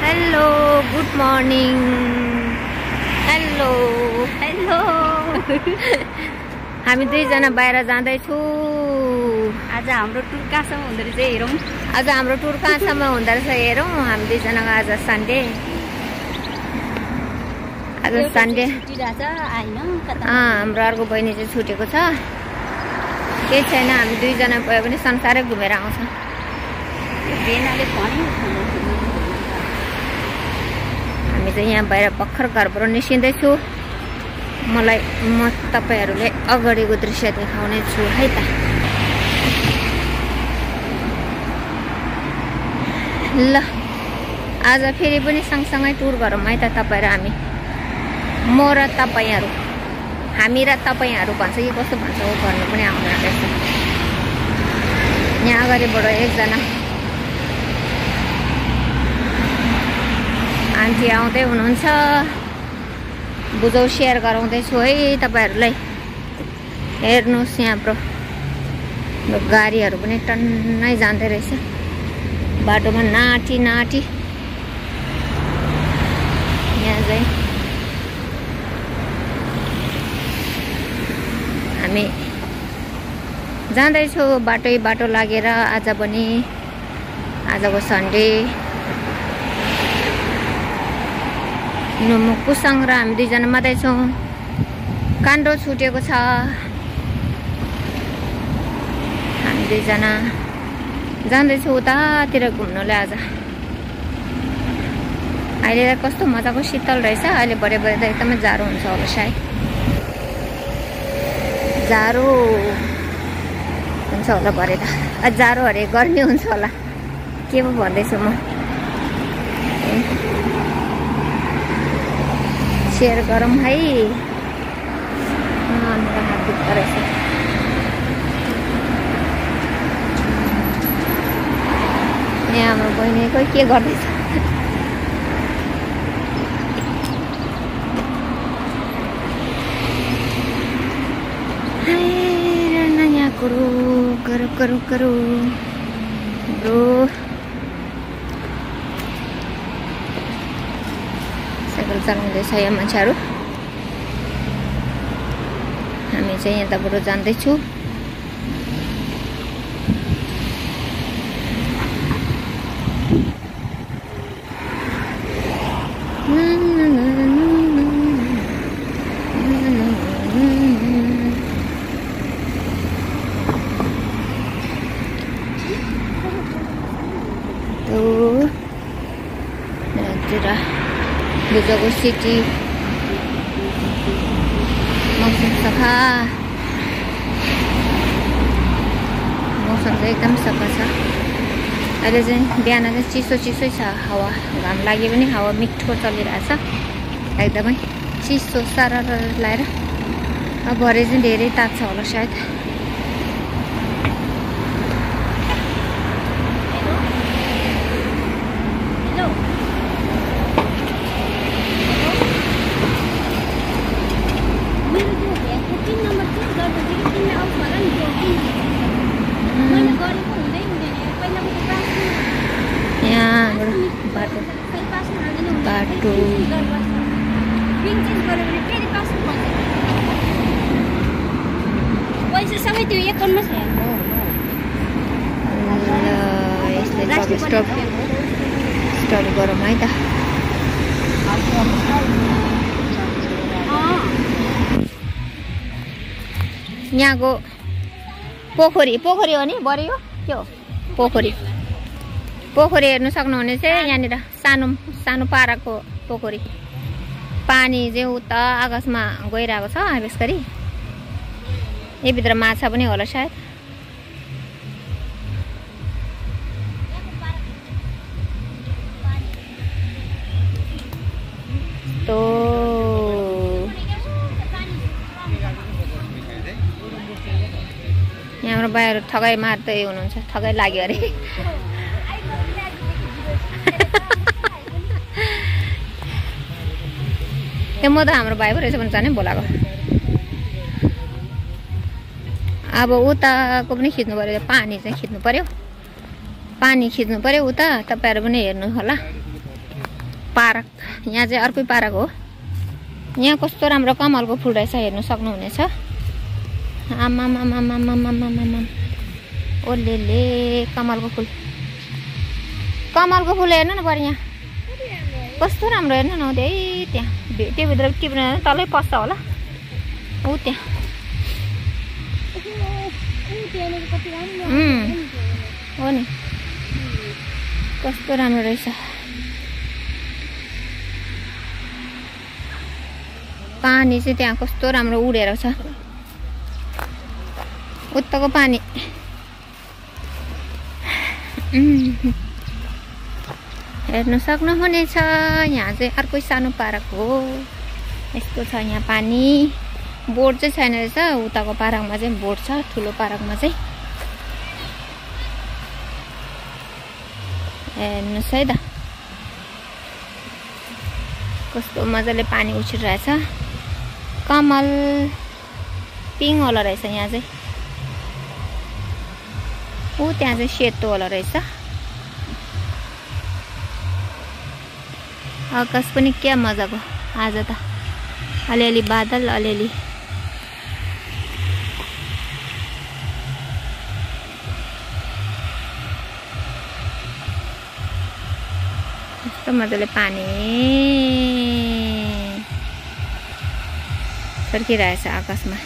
Hello good morning hello hello हामी दुईजना बाहिर जाँदैछौँ। आज हाम्रो टुर कहाँसम्म हुँदो रहेछ हेरौँ। आज हाम्रो टुर कहाँसम्म हुँदो रहेछ हेरौँ। हामी दुईजनाको आज सन्डे। आज सन्डे हाम्रो अर्को बहिनी चाहिँ छुटेको छ। केही छैन, हामी दुईजना गयो भने संसारै घुमेर आउँछ। हामी चाहिँ यहाँ बाहिर भर्खर घरबाट निस्किँदैछु। म तपाईहरुले अगाडिको दृश्य देखाउने छु है त। ल आज फेरि पनि सँगसँगै टुर गरौँ है त तपाईँ र हामी। म र तपाईहरु, हामी र तपाईहरु भन्छ कि कस्तो भन्छ हो भन्नु पनि आउँदैन रहेछ। यहाँ अगाडिबाट एकजना आन्टी आउँदै हुनुहुन्छ। बुझाउ सेयर गराउँदैछु है तपाईहरुलाई। हेर्नुहोस् यहाँ गाडीहरू पनि टन्नै जाँदै रहेछ बाटोमा नाटी नाटी। यहाँ चाहिँ हामी जाँदैछौँ बाटो लागेर। आज पनि आजको सन्डे। कुसाङ र हामी दुईजना मात्रै छौँ। काण्डो छुटेको छ। हामी दुईजना जाँदैछौँ उतातिर घुम्नुलाई। आज अहिले त कस्तो मजाको शीतल रहेछ। अहिले भरे त एकदमै जाडो हुन्छ होला सायद। जाडो हुन्छ होला भरे त। जाडो अरे गर्मी हुन्छ होला के पो भन्दैछु म। सेयर गरौँ है। मेरो हात दुख्दो रहेछ। यहाँ हाम्रो बहिनी खोइ के गर्दैछ। नयाँ कुरो करो ब्रो। साइकल चलाउँदैछ यहाँ मान्छेहरू। हामी चाहिँ यताबाट जाँदैछौँ। बुझाको सिटी मौसम सफा। मौसम चाहिँ एकदम सफा छ। अहिले चाहिँ बिहान चाहिँ चिसो छ हावा। घाम लागे पनि हावा मिठो चलिरहेछ एकदमै चिसो सारा लगाएर। अब भरे चाहिँ धेरै तात्छ होला सायद। बाटो पैसा सबै त्यो एकाउन्टमा छ। यस्तै स्टप गरौँ है त। यहाँको पोखरी हो नि बढी हो के हो पोखरी हेर्नु सक्नुहुनेछ। यहाँनिर सानो पाराको पोखरी। पानी चाहिँ उता आकाशमा गइरहेको छ बेस गरी। यहीभित्र माछा पनि होला सायद। तो यहाँ हाम्रो भाइहरू ठगाइ मार्दै हुनुहुन्छ। ठगाइ लाग्यो अरे। म त हाम्रो भाइ पो रहेछ भने झनै बोलाएको। अब उताको पनि खिच्नु पर्यो। पानी चाहिँ खिच्नु पर्यो। पानी खिच्नु पर्यो उता। तपाईहरु पनि हेर्नु होला। पार्क यहाँ चाहिँ अर्कै पार्क हो यहाँ कस्तो राम्रो कमलको फुल रहेछ हेर्नु सक्नुहुनेछ आमामामामामामामामा ओलेले कमलको फुल हेर्नु न बरु यहाँ कस्तो राम्रो हेर्नु न है त्यहाँ त्यो भित्र टिप्न तलै पस्छ होला ऊ त्यहाँ हो नि कस्तो राम्रो रहेछ पानी चाहिँ त्यहाँ कस्तो राम्रो उडेर छ उत्ताको पानी हेर्नु सक्नुहुनेछ यहाँ चाहिँ अर्कै सानो पार्क हो यस्तो छ यहाँ पानी बोट चाहिँ छैन रहेछ उताको पार्कमा चाहिँ बोट छ ठुलो पार्कमा चाहिँ हेर्नुहोस् है त कस्तो मजाले पानी उछिरहेछ कमल पिङ होला रहेछ यहाँ चाहिँ ऊ त्यहाँ चाहिँ सेतो होला रहेछ आकाश पनि क्या मजाको आज त अलिअलि बादल अलिअलि यस्तो मजाले पानी छर्किरहेछ आकाशमा